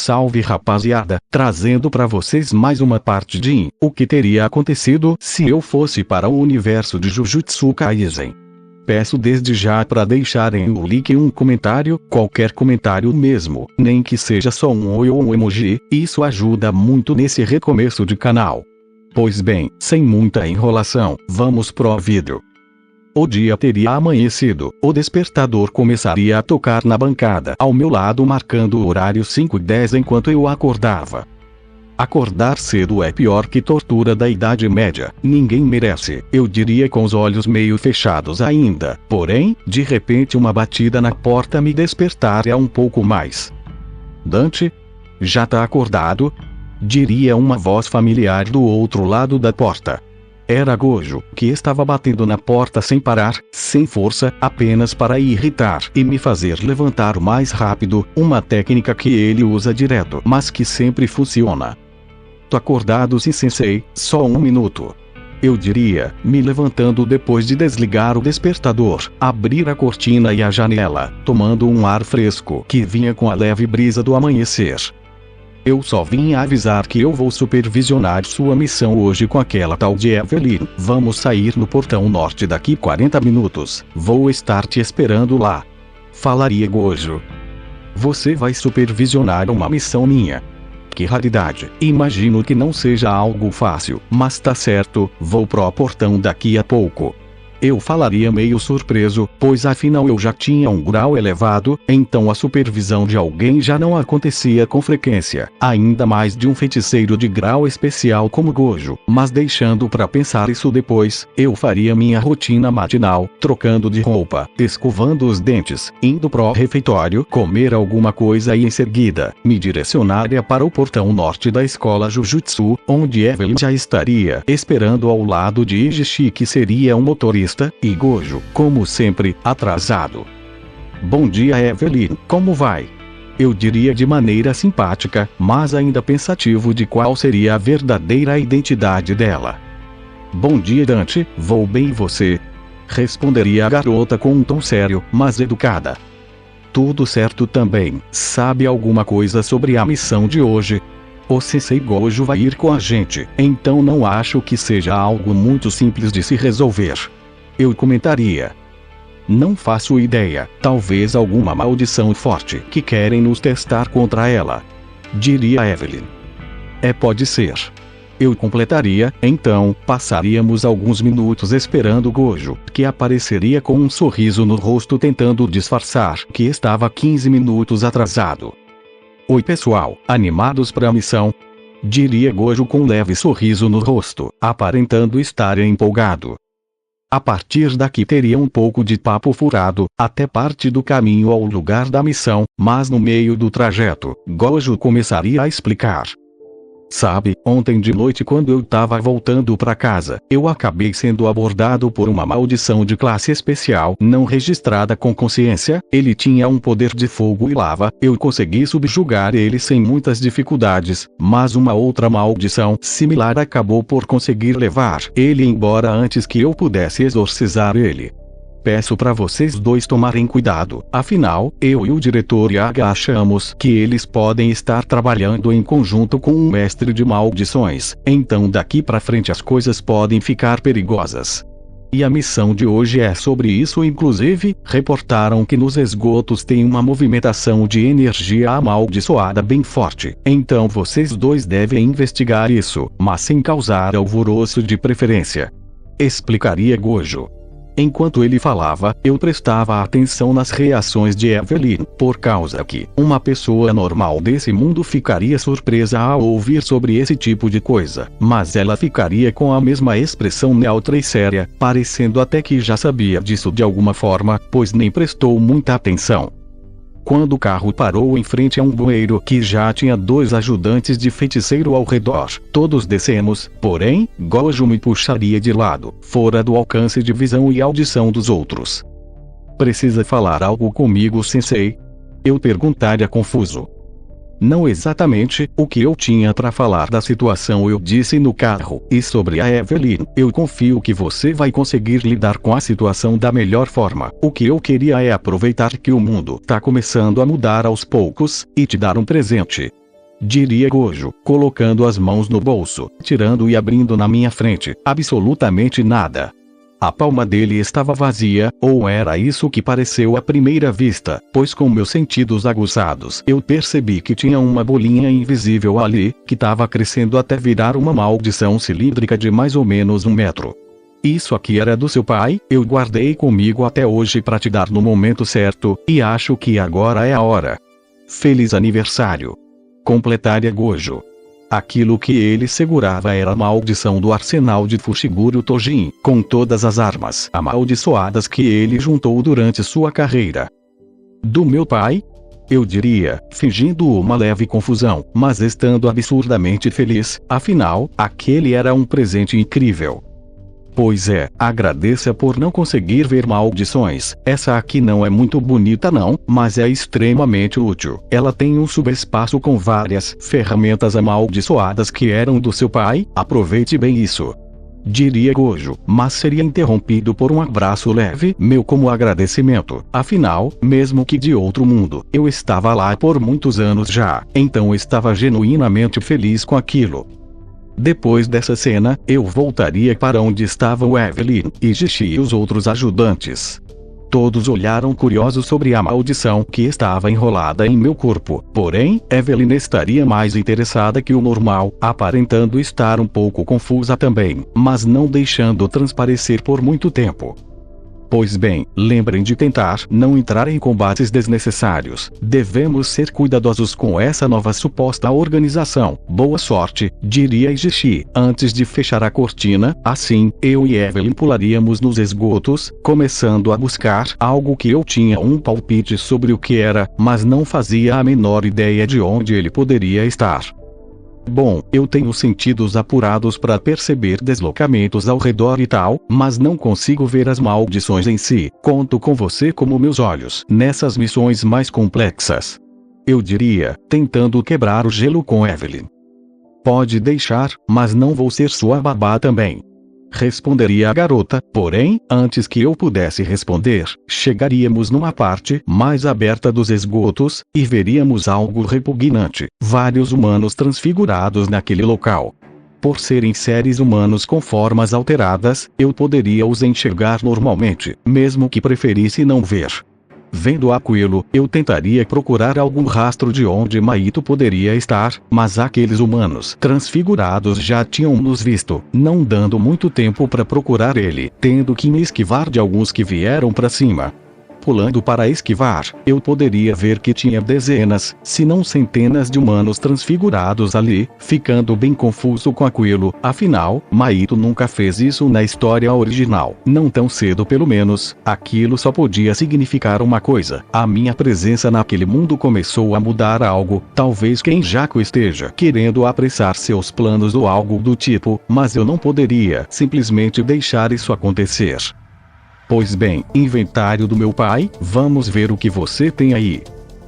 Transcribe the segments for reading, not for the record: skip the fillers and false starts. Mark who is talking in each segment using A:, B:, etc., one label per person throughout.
A: Salve rapaziada, trazendo pra vocês mais uma parte de o que teria acontecido se eu fosse para o universo de Jujutsu Kaisen. Peço desde já para deixarem o like e um comentário, qualquer comentário mesmo, nem que seja só um oi ou um emoji, isso ajuda muito nesse recomeço de canal. Pois bem, sem muita enrolação, vamos pro vídeo. O dia teria amanhecido, o despertador começaria a tocar na bancada ao meu lado marcando o horário 5:10 enquanto eu acordava. Acordar cedo é pior que tortura da Idade Média, ninguém merece, eu diria com os olhos meio fechados ainda, porém, de repente uma batida na porta me despertaria um pouco mais. Dante? Já tá acordado? Diria uma voz familiar do outro lado da porta. Era Gojo, que estava batendo na porta sem parar, sem força, apenas para irritar e me fazer levantar mais rápido, uma técnica que ele usa direto, mas que sempre funciona. Tô acordado sim sensei, só um minuto. Eu diria, me levantando depois de desligar o despertador, abrir a cortina e a janela, tomando um ar fresco que vinha com a leve brisa do amanhecer. Eu só vim avisar que eu vou supervisionar sua missão hoje com aquela tal de Evelyn. Vamos sair no portão norte daqui 40 minutos. Vou estar te esperando lá. Falaria Gojo. Você vai supervisionar uma missão minha. Que raridade. Imagino que não seja algo fácil, mas tá certo, vou pro portão daqui a pouco. Eu falaria meio surpreso, pois afinal eu já tinha um grau elevado, então a supervisão de alguém já não acontecia com frequência, ainda mais de um feiticeiro de grau especial como Gojo, mas deixando pra pensar isso depois, eu faria minha rotina matinal, trocando de roupa, escovando os dentes, indo pro refeitório, comer alguma coisa e em seguida, me direcionaria para o portão norte da escola Jujutsu, onde Evelyn já estaria esperando ao lado de Ijishi que seria um motorista, e Gojo, como sempre, atrasado. Bom dia Evelyn, como vai? Eu diria de maneira simpática, mas ainda pensativo de qual seria a verdadeira identidade dela. Bom dia Dante, vou bem e você? Responderia a garota com um tom sério, mas educada. Tudo certo também, sabe alguma coisa sobre a missão de hoje? O Sensei Gojo vai ir com a gente, então não acho que seja algo muito simples de se resolver. Eu comentaria. Não faço ideia, talvez alguma maldição forte que querem nos testar contra ela. Diria Evelyn. Pode ser. Eu completaria, então, passaríamos alguns minutos esperando Gojo, que apareceria com um sorriso no rosto tentando disfarçar que estava 15 minutos atrasado. Oi pessoal, animados para a missão? Diria Gojo com um leve sorriso no rosto, aparentando estar empolgado. A partir daqui teria um pouco de papo furado, até parte do caminho ao lugar da missão, mas no meio do trajeto, Gojo começaria a explicar. Sabe, ontem de noite quando eu tava voltando pra casa, eu acabei sendo abordado por uma maldição de classe especial não registrada com consciência, ele tinha um poder de fogo e lava, eu consegui subjugar ele sem muitas dificuldades, mas uma outra maldição similar acabou por conseguir levar ele embora antes que eu pudesse exorcizar ele. Peço para vocês dois tomarem cuidado, afinal, eu e o diretor Yaga achamos que eles podem estar trabalhando em conjunto com um mestre de maldições, então daqui pra frente as coisas podem ficar perigosas. E a missão de hoje é sobre isso inclusive, reportaram que nos esgotos tem uma movimentação de energia amaldiçoada bem forte, então vocês dois devem investigar isso, mas sem causar alvoroço de preferência. Explicaria Gojo. Enquanto ele falava, eu prestava atenção nas reações de Evelyn, por causa que uma pessoa normal desse mundo ficaria surpresa ao ouvir sobre esse tipo de coisa, mas ela ficaria com a mesma expressão neutra e séria, parecendo até que já sabia disso de alguma forma, pois nem prestou muita atenção. Quando o carro parou em frente a um bueiro que já tinha dois ajudantes de feiticeiro ao redor, todos descemos, porém, Gojo me puxaria de lado, fora do alcance de visão e audição dos outros. Precisa falar algo comigo, sensei? Eu perguntaria confuso. Não exatamente o que eu tinha para falar da situação eu disse no carro, e sobre a Evelyn, eu confio que você vai conseguir lidar com a situação da melhor forma. O que eu queria é aproveitar que o mundo tá começando a mudar aos poucos, e te dar um presente. diria Gojo, colocando as mãos no bolso, tirando e abrindo na minha frente, absolutamente nada. A palma dele estava vazia, ou era isso que pareceu à primeira vista, pois com meus sentidos aguçados eu percebi que tinha uma bolinha invisível ali, que estava crescendo até virar uma maldição cilíndrica de mais ou menos 1 metro. Isso aqui era do seu pai, eu guardei comigo até hoje para te dar no momento certo, e acho que agora é a hora. Feliz aniversário. Completaria Gojo. Aquilo que ele segurava era a maldição do arsenal de Fushiguro Tojin, com todas as armas amaldiçoadas que ele juntou durante sua carreira. Do meu pai? Eu diria, fingindo uma leve confusão, mas estando absurdamente feliz, afinal, aquele era um presente incrível. Pois é, agradeça por não conseguir ver maldições. Essa aqui não é muito bonita não, mas é extremamente útil. Ela tem um subespaço com várias ferramentas amaldiçoadas que eram do seu pai, aproveite bem isso. Diria Gojo, mas seria interrompido por um abraço leve meu como agradecimento. Afinal, mesmo que de outro mundo, eu estava lá por muitos anos já, então estava genuinamente feliz com aquilo. Depois dessa cena, eu voltaria para onde estavam Evelyn, Ijishi e os outros ajudantes. Todos olharam curiosos sobre a maldição que estava enrolada em meu corpo, porém, Evelyn estaria mais interessada que o normal, aparentando estar um pouco confusa também, mas não deixando transparecer por muito tempo. Pois bem, lembrem de tentar não entrar em combates desnecessários. Devemos ser cuidadosos com essa nova suposta organização. Boa sorte, diria Ijishi, antes de fechar a cortina. Assim, eu e Evelyn pularíamos nos esgotos, começando a buscar algo que eu tinha um palpite sobre o que era, mas não fazia a menor ideia de onde ele poderia estar. Bom, eu tenho sentidos apurados para perceber deslocamentos ao redor e tal, mas não consigo ver as maldições em si. Conto com você como meus olhos nessas missões mais complexas. Eu diria, tentando quebrar o gelo com Evelyn. Pode deixar, mas não vou ser sua babá também. Responderia a garota, porém, antes que eu pudesse responder, chegaríamos numa parte mais aberta dos esgotos, e veríamos algo repugnante, vários humanos transfigurados naquele local. Por serem seres humanos com formas alteradas, eu poderia os enxergar normalmente, mesmo que preferisse não ver. Vendo aquilo, eu tentaria procurar algum rastro de onde Maito poderia estar, mas aqueles humanos transfigurados já tinham nos visto, não dando muito tempo para procurar ele, tendo que me esquivar de alguns que vieram para cima. Pulando para esquivar, eu poderia ver que tinha dezenas, se não centenas de humanos transfigurados ali, ficando bem confuso com aquilo. Afinal, Maito nunca fez isso na história original, não tão cedo pelo menos. Aquilo só podia significar uma coisa: a minha presença naquele mundo começou a mudar algo. Talvez Kenjaku esteja querendo apressar seus planos ou algo do tipo, mas eu não poderia simplesmente deixar isso acontecer. Pois bem, inventário do meu pai, vamos ver o que você tem aí.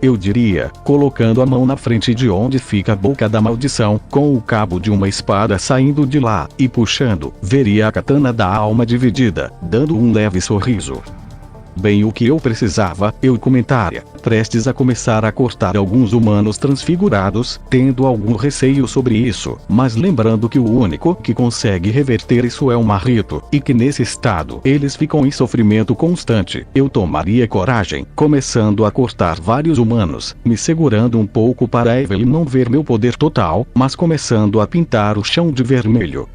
A: Eu diria, colocando a mão na frente de onde fica a boca da maldição, com o cabo de uma espada saindo de lá, e puxando, veria a katana da alma dividida, dando um leve sorriso. Bem o que eu precisava, eu comentaria, prestes a começar a cortar alguns humanos transfigurados, tendo algum receio sobre isso, mas lembrando que o único que consegue reverter isso é o Marito, e que nesse estado eles ficam em sofrimento constante. Eu tomaria coragem, começando a cortar vários humanos, me segurando um pouco para Evelyn não ver meu poder total, mas começando a pintar o chão de vermelho.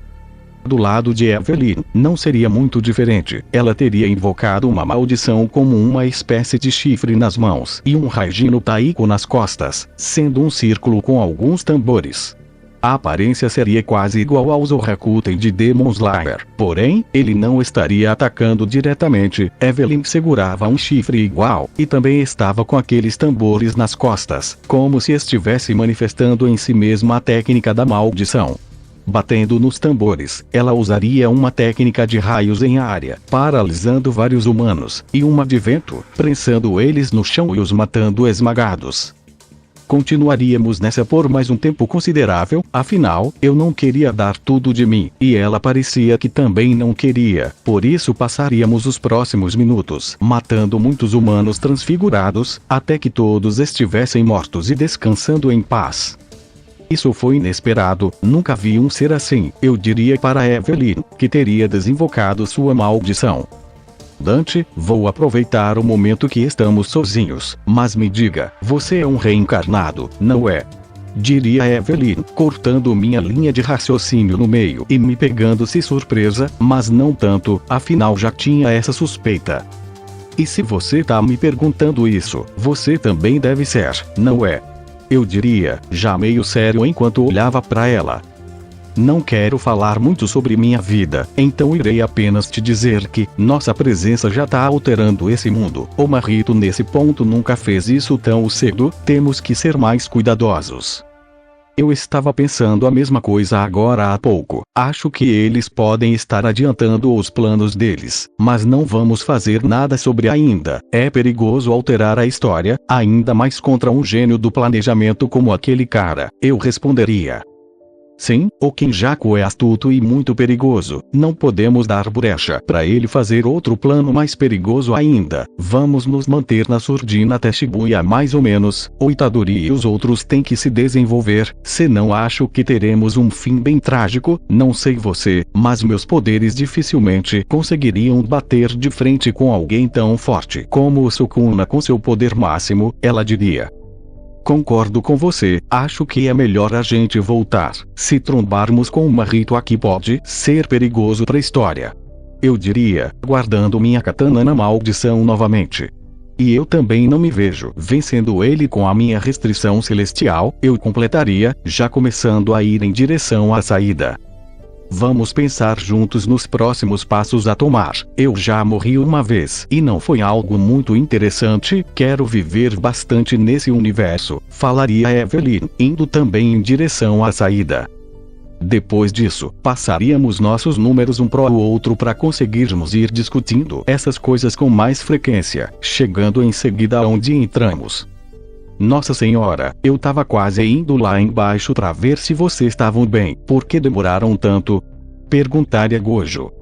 A: Do lado de Evelyn, não seria muito diferente. Ela teria invocado uma maldição como uma espécie de chifre nas mãos e um Raijin no Taiko nas costas, sendo um círculo com alguns tambores. A aparência seria quase igual ao Zorakuten de Demon Slayer, porém, ele não estaria atacando diretamente. Evelyn segurava um chifre igual, e também estava com aqueles tambores nas costas, como se estivesse manifestando em si mesma a técnica da maldição. Batendo nos tambores, ela usaria uma técnica de raios em área, paralisando vários humanos, e uma de vento, prensando eles no chão e os matando esmagados. Continuaríamos nessa por mais um tempo considerável, afinal, eu não queria dar tudo de mim, e ela parecia que também não queria, por isso passaríamos os próximos minutos, matando muitos humanos transfigurados, até que todos estivessem mortos e descansando em paz. Isso foi inesperado, nunca vi um ser assim. Eu diria para Evelyn, que teria desinvocado sua maldição. Dante, vou aproveitar o momento que estamos sozinhos, mas me diga, você é um reencarnado, não é? Diria Evelyn, cortando minha linha de raciocínio no meio e me pegando-se surpresa, mas não tanto, afinal já tinha essa suspeita. E se você tá me perguntando isso, você também deve ser, não é? Eu diria, já meio sério enquanto olhava para ela. Não quero falar muito sobre minha vida, então irei apenas te dizer que nossa presença já tá alterando esse mundo. O Marito nesse ponto nunca fez isso tão cedo, temos que ser mais cuidadosos. Eu estava pensando a mesma coisa agora há pouco. Acho que eles podem estar adiantando os planos deles, mas não vamos fazer nada sobre ainda. É perigoso alterar a história, ainda mais contra um gênio do planejamento como aquele cara. Eu responderia. Sim, o Kenjaku é astuto e muito perigoso. Não podemos dar brecha para ele fazer outro plano mais perigoso ainda. Vamos nos manter na surdina até Shibuya mais ou menos. O Itadori e os outros têm que se desenvolver, senão acho que teremos um fim bem trágico. Não sei você, mas meus poderes dificilmente conseguiriam bater de frente com alguém tão forte como o Sukuna com seu poder máximo, ela diria. Concordo com você, acho que é melhor a gente voltar. Se trombarmos com o Marito aqui pode ser perigoso para a história. Eu diria, guardando minha katana na maldição novamente. E eu também não me vejo vencendo ele com a minha restrição celestial, eu completaria, já começando a ir em direção à saída. Vamos pensar juntos nos próximos passos a tomar. Eu já morri uma vez e não foi algo muito interessante. Quero viver bastante nesse universo, falaria Evelyn, indo também em direção à saída. Depois disso, passaríamos nossos números um pro outro para conseguirmos ir discutindo essas coisas com mais frequência, chegando em seguida aonde entramos. Nossa Senhora, eu tava quase indo lá embaixo para ver se vocês estavam bem. Por que demoraram tanto? Perguntaria Gojo.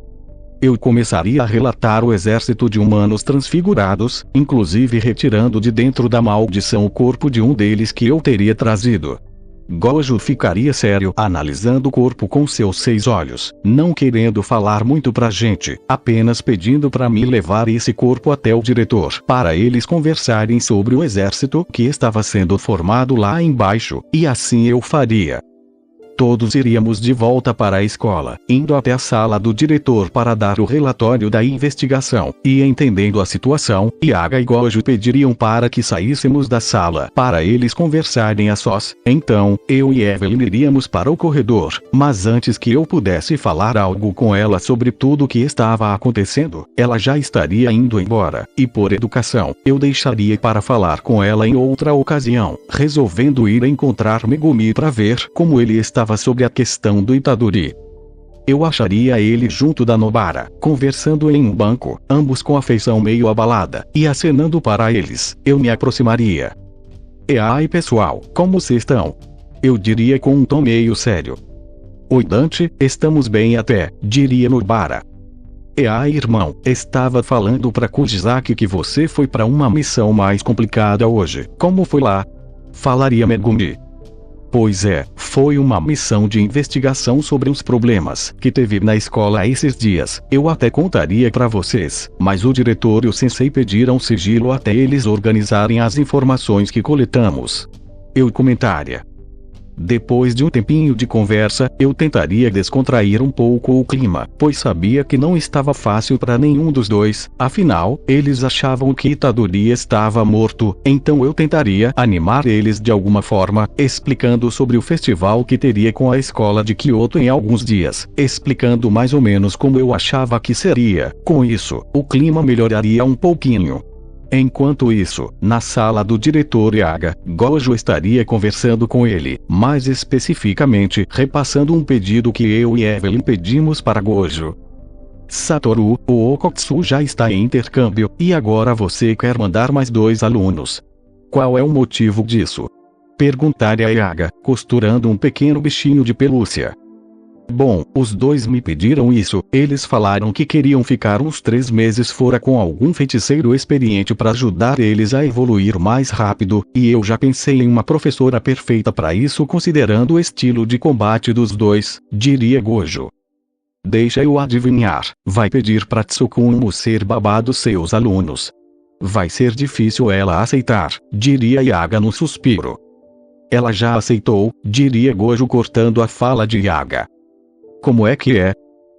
A: Eu começaria a relatar o exército de humanos transfigurados, inclusive retirando de dentro da maldição o corpo de um deles que eu teria trazido. Gojo ficaria sério analisando o corpo com seus 6 olhos, não querendo falar muito pra gente, apenas pedindo pra me levar esse corpo até o diretor, para eles conversarem sobre o exército que estava sendo formado lá embaixo, e assim eu faria. Todos iríamos de volta para a escola, indo até a sala do diretor para dar o relatório da investigação, e entendendo a situação, Yaga e Gojo pediriam para que saíssemos da sala, para eles conversarem a sós. Então, eu e Evelyn iríamos para o corredor, mas antes que eu pudesse falar algo com ela sobre tudo o que estava acontecendo, ela já estaria indo embora, e por educação, eu deixaria para falar com ela em outra ocasião, resolvendo ir encontrar Megumi para ver como ele estava sobre a questão do Itadori. Eu acharia ele junto da Nobara, conversando em um banco, ambos com a feição meio abalada, e acenando para eles. Eu me aproximaria. E aí pessoal, como vocês estão? Eu diria com um tom meio sério. Oi Dante, estamos bem até, diria Nobara. E aí irmão, estava falando pra Kujisaki que você foi para uma missão mais complicada hoje. Como foi lá? Falaria Megumi. Pois é, foi uma missão de investigação sobre os problemas que teve na escola esses dias. Eu até contaria pra vocês, mas o diretor e o sensei pediram sigilo até eles organizarem as informações que coletamos. Eu comentaria. Depois de um tempinho de conversa, eu tentaria descontrair um pouco o clima, pois sabia que não estava fácil para nenhum dos dois, afinal, eles achavam que Itadori estava morto, então eu tentaria animar eles de alguma forma, explicando sobre o festival que teria com a escola de Kyoto em alguns dias, explicando mais ou menos como eu achava que seria. Com isso, o clima melhoraria um pouquinho. Enquanto isso, na sala do diretor Yaga, Gojo estaria conversando com ele, mais especificamente, repassando um pedido que eu e Evelyn pedimos para Gojo. Satoru, o Okotsu já está em intercâmbio, e agora você quer mandar mais 2 alunos. Qual é o motivo disso? Perguntaria Yaga, costurando um pequeno bichinho de pelúcia. Bom, os dois me pediram isso, eles falaram que queriam ficar uns 3 meses fora com algum feiticeiro experiente para ajudar eles a evoluir mais rápido, e eu já pensei em uma professora perfeita para isso considerando o estilo de combate dos dois, diria Gojo. Deixa eu adivinhar, vai pedir pra Tsukumo ser babá dos seus alunos. Vai ser difícil ela aceitar, diria Yaga no suspiro. Ela já aceitou, diria Gojo cortando a fala de Yaga. Como é que é?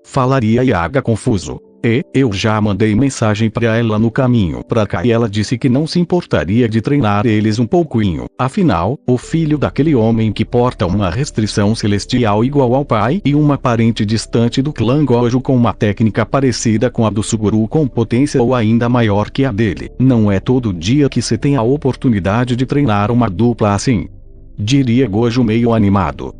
A: Falaria Yaga confuso. Eu já mandei mensagem pra ela no caminho pra cá e ela disse que não se importaria de treinar eles um pouquinho. Afinal, o filho daquele homem que porta uma restrição celestial igual ao pai e uma parente distante do clã Gojo com uma técnica parecida com a do Suguru com potência ou ainda maior que a dele. Não é todo dia que se tem a oportunidade de treinar uma dupla assim. Diria Gojo meio animado.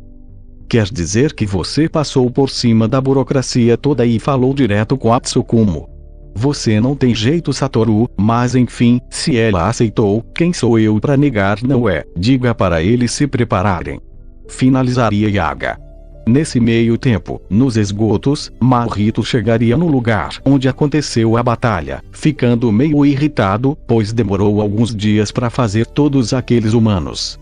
A: Quer dizer que você passou por cima da burocracia toda e falou direto com a Tsukumo. Você não tem jeito, Satoru, mas enfim, se ela aceitou, quem sou eu para negar, não é? Diga para eles se prepararem. Finalizaria Yaga. Nesse meio tempo, nos esgotos, Mahito chegaria no lugar onde aconteceu a batalha, ficando meio irritado, pois demorou alguns dias para fazer todos aqueles humanos.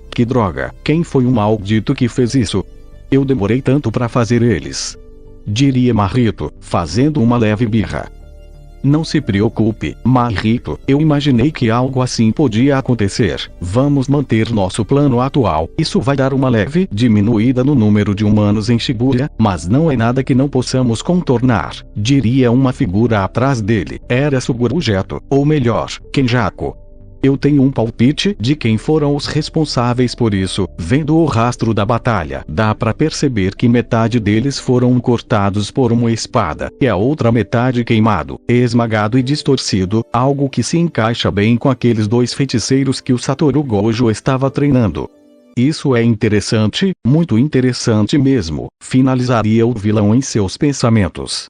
A: Que droga, quem foi o maldito que fez isso? Eu demorei tanto para fazer eles. Diria Mahito, fazendo uma leve birra. Não se preocupe, Mahito, eu imaginei que algo assim podia acontecer. Vamos manter nosso plano atual. Isso vai dar uma leve diminuída no número de humanos em Shibuya, mas não é nada que não possamos contornar. Diria uma figura atrás dele. Era Suguru Geto, ou melhor, Kenjaku. Eu tenho um palpite de quem foram os responsáveis por isso. Vendo o rastro da batalha, dá pra perceber que metade deles foram cortados por uma espada, e a outra metade queimado, esmagado e distorcido, algo que se encaixa bem com aqueles dois feiticeiros que o Satoru Gojo estava treinando. Isso é interessante, muito interessante mesmo, finalizaria o vilão em seus pensamentos.